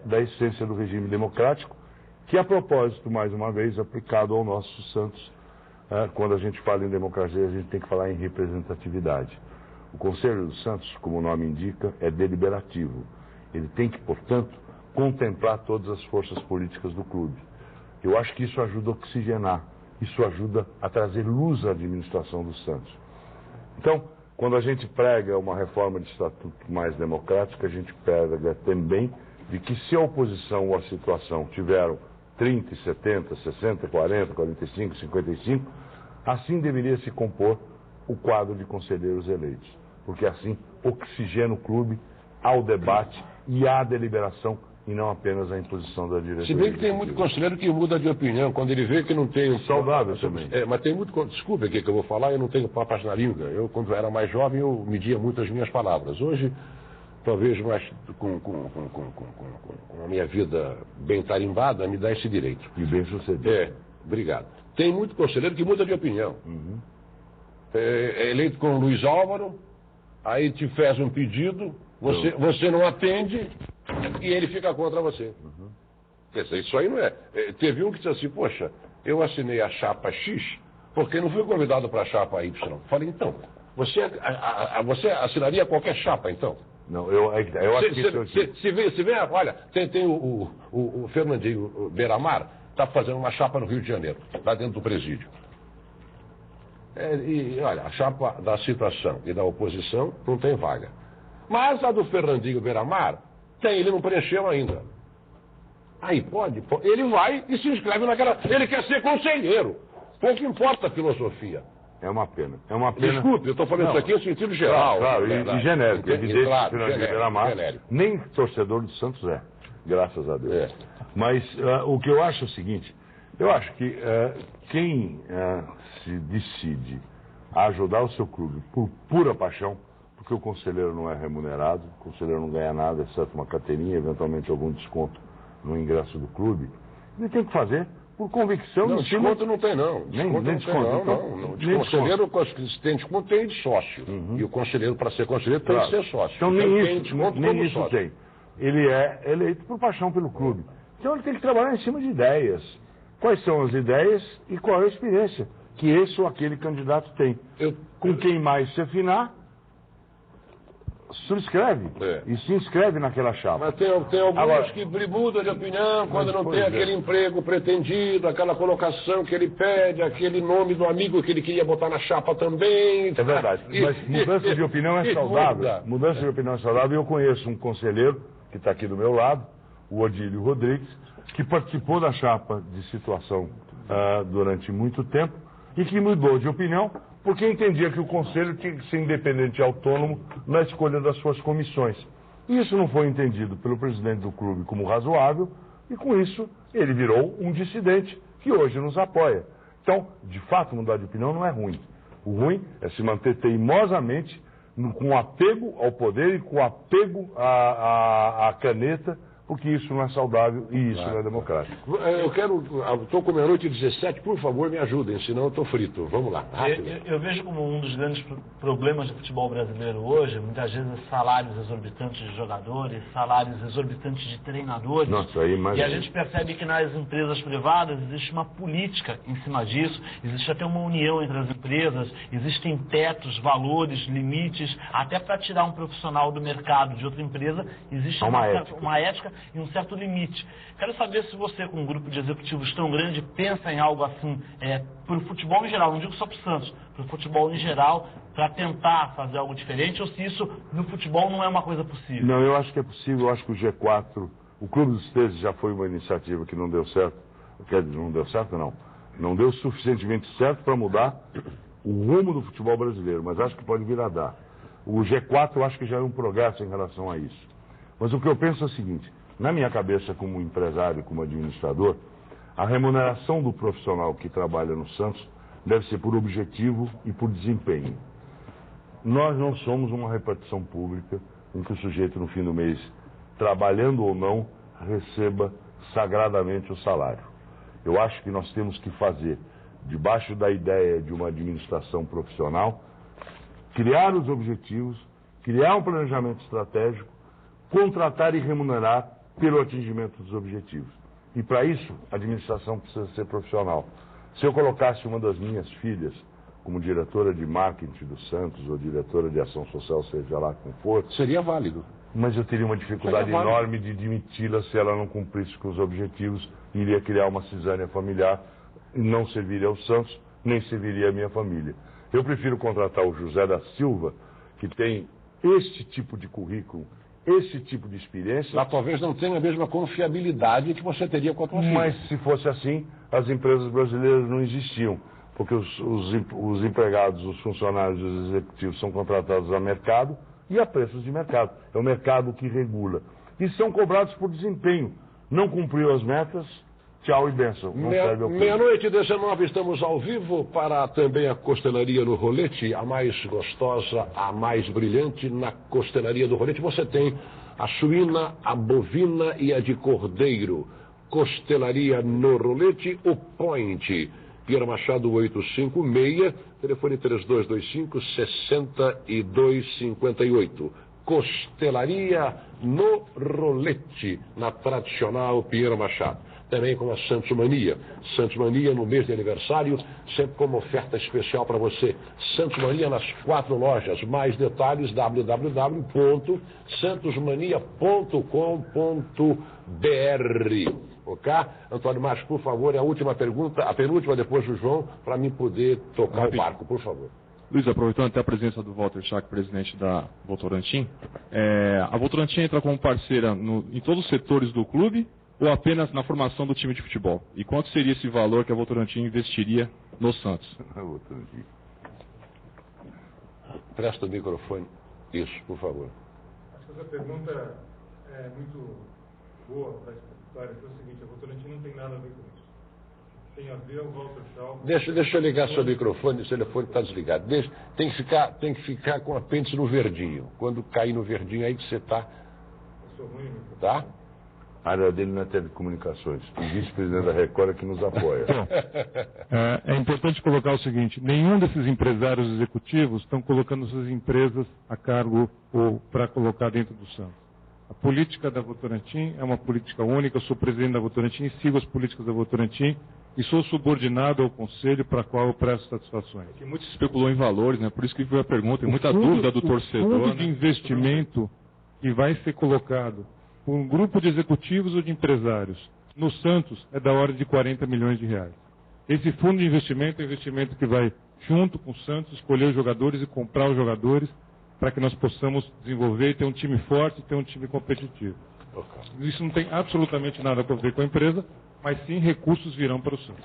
da essência do regime democrático, que a propósito, mais uma vez, aplicado ao nosso Santos. Quando a gente fala em democracia, a gente tem que falar em representatividade. O Conselho do Santos, como o nome indica, é deliberativo. Ele tem que, portanto, contemplar todas as forças políticas do clube. Eu acho que isso ajuda a oxigenar, isso ajuda a trazer luz à administração do Santos. Então, quando a gente prega uma reforma de estatuto mais democrática, a gente prega também de que se a oposição ou a situação tiveram 30, 70, 60, 40, 45, 55, assim deveria se compor o quadro de conselheiros eleitos. Porque assim oxigena o clube ao debate e à deliberação e não apenas à imposição da diretoria. Se bem que tem muito conselheiro que muda de opinião quando ele vê que não tem... Saudável também. Mas tem muito... Desculpe aqui que eu vou falar, eu não tenho papas na língua. Eu, quando era mais jovem, eu media muito as minhas palavras. Hoje, talvez mais com a minha vida bem tarimbada, me dá esse direito. E bem sucedido. Obrigado. Tem muito conselheiro que muda de opinião. Uhum. É eleito com o Luiz Álvaro, aí te faz um pedido, você não atende e ele fica contra você. Uhum. Quer dizer, isso aí não é. Teve um que disse assim, poxa, eu assinei a chapa X porque não fui convidado para a chapa Y. Falei, então, você assinaria qualquer chapa, então? Não, eu acho que se vê, olha, tem o Fernandinho Beiramar, está fazendo uma chapa no Rio de Janeiro, lá dentro do presídio. E olha, a chapa da situação e da oposição não tem vaga. Mas a do Fernandinho Beiramar tem, ele não preencheu ainda. Aí pode, ele vai e se inscreve naquela. Ele quer ser conselheiro. Pouco importa a filosofia. É uma pena. É uma pena. Desculpe, eu estou falando isso aqui no sentido geral. Claro, e genérico. Evidente claro, que o Fernandinho Beiramar nem torcedor do Santos é. Graças a Deus. Mas o que eu acho é o seguinte, eu acho que quem se decide a ajudar o seu clube por pura paixão, porque o conselheiro não é remunerado, o conselheiro não ganha nada, exceto uma carteirinha, eventualmente algum desconto no ingresso do clube, ele tem que fazer por convicção. Não, desconto não tem não. Nem desconto. Não. De conselheiro, tem desconto tem de sócio. E o conselheiro, para ser conselheiro, tem que ser sócio. Então nem isso tem. Ele é eleito por paixão pelo clube. Então ele tem que trabalhar em cima de ideias. Quais são as ideias e qual é a experiência que esse ou aquele candidato tem. Com quem mais se afinar, subscreve e se inscreve naquela chapa. Mas tem alguns que mudam de opinião quando não tem aquele emprego pretendido, aquela colocação que ele pede, aquele nome do amigo que ele queria botar na chapa também. É verdade, mas mudança de opinião é saudável. Mudança de opinião é saudável. Eu conheço um conselheiro que está aqui do meu lado, o Odílio Rodrigues, que participou da chapa de situação durante muito tempo e que mudou de opinião porque entendia que o conselho tinha que ser independente e autônomo na escolha das suas comissões. E isso não foi entendido pelo presidente do clube como razoável e com isso ele virou um dissidente que hoje nos apoia. Então, de fato, mudar de opinião não é ruim. O ruim é se manter teimosamente com apego ao poder e com apego à caneta, porque isso não é saudável e isso não é democrático. Estou com meia-noite e 17, por favor, me ajudem, senão eu estou frito. Vamos lá, rápido. Eu vejo como um dos grandes problemas do futebol brasileiro hoje, muitas vezes salários exorbitantes de jogadores, salários exorbitantes de treinadores. Nossa, aí, mas... E a gente percebe que nas empresas privadas existe uma política em cima disso, existe até uma união entre as empresas, existem tetos, valores, limites, até para tirar um profissional do mercado de outra empresa, existe uma ética e um certo limite. Quero saber se você, com um grupo de executivos tão grande, pensa em algo assim, para o futebol em geral, não digo só para o Santos, para o futebol em geral, para tentar fazer algo diferente, ou se isso no futebol não é uma coisa possível? Não, eu acho que é possível. Eu acho que o G4, o Clube dos 13 já foi uma iniciativa que não deu certo. Não deu certo, não. Não deu suficientemente certo para mudar o rumo do futebol brasileiro, mas acho que pode vir a dar. O G4 eu acho que já é um progresso em relação a isso. Mas o que eu penso é o seguinte, na minha cabeça como empresário, como administrador, a remuneração do profissional que trabalha no Santos deve ser por objetivo e por desempenho. Nós não somos uma repartição pública em que o sujeito no fim do mês, trabalhando ou não, receba sagradamente o salário. Eu acho que nós temos que fazer, debaixo da ideia de uma administração profissional, criar os objetivos, criar um planejamento estratégico, contratar e remunerar pelo atingimento dos objetivos. E para isso, a administração precisa ser profissional. Se eu colocasse uma das minhas filhas como diretora de marketing do Santos ou diretora de ação social, seja lá como for, seria válido. Mas eu teria uma dificuldade enorme de demiti-la se ela não cumprisse com os objetivos, iria criar uma cisânia familiar e não serviria ao Santos, nem serviria à minha família. Eu prefiro contratar o José da Silva, que tem este tipo de currículo, esse tipo de experiência. Lá talvez não tenha a mesma confiabilidade que você teria com a tua filha. Mas se fosse assim, as empresas brasileiras não existiam, porque os empregados, os funcionários, os executivos são contratados a mercado e a preços de mercado. É o mercado que regula. E são cobrados por desempenho. Não cumpriu as metas, tchau e bênção. Meia-noite 19, estamos ao vivo para também a Costelaria no Rolete, a mais gostosa, a mais brilhante. Na Costelaria do Rolete você tem a suína, a bovina e a de cordeiro. Costelaria no Rolete, o Point. Pierre Machado 856, telefone 3225-6258. Costelaria no Rolete, na tradicional Pierre Machado. Também com a Santos Mania. Santos Mania no mês de aniversário, sempre como oferta especial para você. Santos Mania nas 4 lojas. Mais detalhes, www.santosmania.com.br. Ok? Antônio Márcio, por favor, a última pergunta, a penúltima depois do João, para mim poder tocar o barco, por favor. Luiz, aproveitando até a presença do Walter Schack, presidente da Votorantim, a Votorantim entra como parceira em todos os setores do clube ou apenas na formação do time de futebol? E quanto seria esse valor que a Votorantim investiria no Santos? Presta o microfone. Isso, por favor. Acho que essa pergunta é muito boa para esclarecer o seguinte: a Votorantim não tem nada a ver com isso. Tem a ver o Walter Schack. Deixa eu ligar seu microfone, o telefone está desligado. Tem que ficar com o apêndice no verdinho. Quando cair no verdinho, aí que você está. Eu sou ruim, tá? A área dele não é telecomunicações. O vice-presidente da Record é que nos apoia. É importante colocar o seguinte: nenhum desses empresários executivos estão colocando suas empresas a cargo ou para colocar dentro do Santos. A política da Votorantim é uma política única. Eu sou presidente da Votorantim, sigo as políticas da Votorantim e sou subordinado ao conselho para qual eu presto satisfações. Porque muito se especulou em valores, né? Por isso que foi a pergunta, tem muita dúvida do torcedor. O fundo de investimento que vai ser colocado por um grupo de executivos ou de empresários no Santos é da ordem de 40 milhões de reais. Esse fundo de investimento é um investimento que vai, junto com o Santos, escolher os jogadores e comprar os jogadores para que nós possamos desenvolver e ter um time forte e ter um time competitivo. Isso não tem absolutamente nada a ver com a empresa, mas sim recursos virão para o Santos.